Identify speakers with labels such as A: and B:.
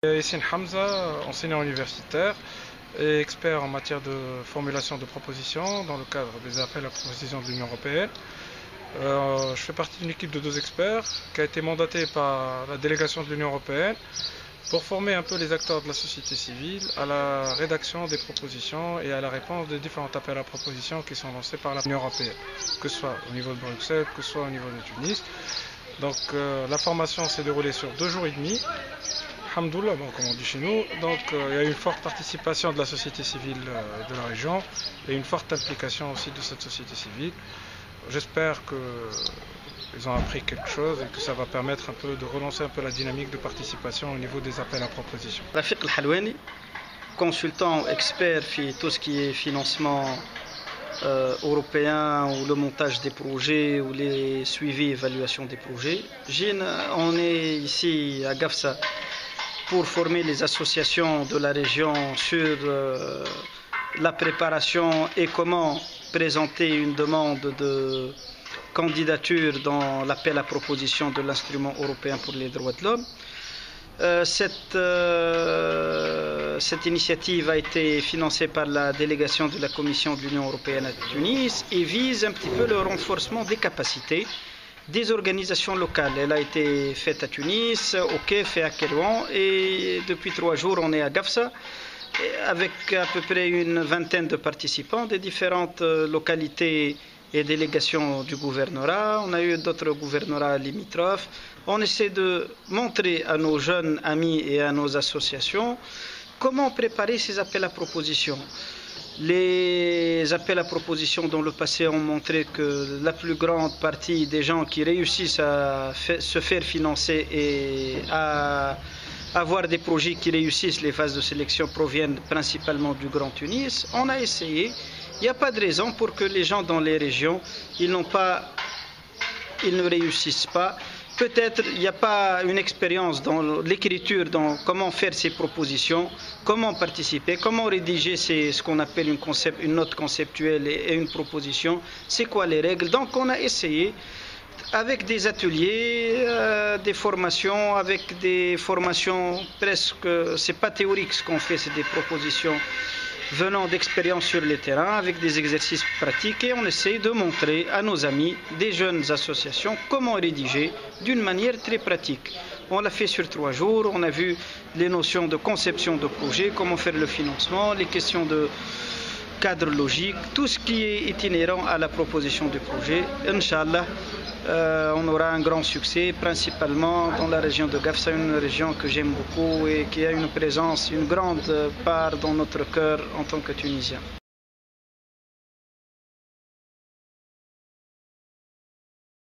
A: Yassine Hamza, enseignant universitaire et expert en matière de formulation de propositions dans le cadre des appels à propositions de l'Union européenne. Je fais partie d'une équipe de 2 experts qui a été mandatée par la délégation de l'Union européenne pour former un peu les acteurs de la société civile à la rédaction des propositions et à la réponse des différents appels à propositions qui sont lancés par l'Union européenne, que ce soit au niveau de Bruxelles, que ce soit au niveau de Tunis. Donc la formation s'est déroulée sur 2 jours et demi. Alhamdoulilah, comme on dit chez nous. Donc il y a eu une forte participation de la société civile de la région et une forte implication aussi de cette société civile. J'espère qu'ils ont appris quelque chose et que ça va permettre un peu de relancer un peu la dynamique de participation au niveau des appels à propositions.
B: Rafiq El-Halouani, consultant expert dans tout ce qui est financement européen ou le montage des projets ou les suivis et évaluation des projets. On est ici à Gafsa pour former les associations de la région sur la préparation et comment présenter une demande de candidature dans l'appel à proposition de l'instrument européen pour les droits de l'homme. Cette initiative a été financée par la délégation de la Commission de l'Union européenne à Tunis et vise un petit peu le renforcement des capacités des organisations locales. Elle a été faite à Tunis, au Kef et à Kérouan, et depuis 3 jours on est à Gafsa avec à peu près une vingtaine de participants des différentes localités et délégations du gouvernorat. On a eu d'autres gouvernorats limitrophes. On essaie de montrer à nos jeunes amis et à nos associations comment préparer ces appels à propositions. Les appels à propositions dans le passé ont montré que la plus grande partie des gens qui réussissent à se faire financer et à avoir des projets qui réussissent les phases de sélection proviennent principalement du Grand Tunis. On a essayé. Il n'y a pas de raison pour que les gens dans les régions, ils ne réussissent pas. Peut-être il n'y a pas une expérience dans l'écriture, dans comment faire ces propositions, comment participer, comment rédiger ce qu'on appelle une note conceptuelle et une proposition, c'est quoi les règles. Donc on a essayé avec des ateliers, des formations, presque, c'est pas théorique ce qu'on fait, c'est des propositions venant d'expériences sur le terrain avec des exercices pratiques et on essaie de montrer à nos amis des jeunes associations comment rédiger d'une manière très pratique. On l'a fait sur 3 jours, on a vu les notions de conception de projet, comment faire le financement, les questions de cadre logique, tout ce qui est itinérant à la proposition du projet. Inch'Allah, on aura un grand succès, principalement dans la région de Gafsa, une région que j'aime beaucoup et qui a une présence, une grande part dans notre cœur en tant que Tunisien.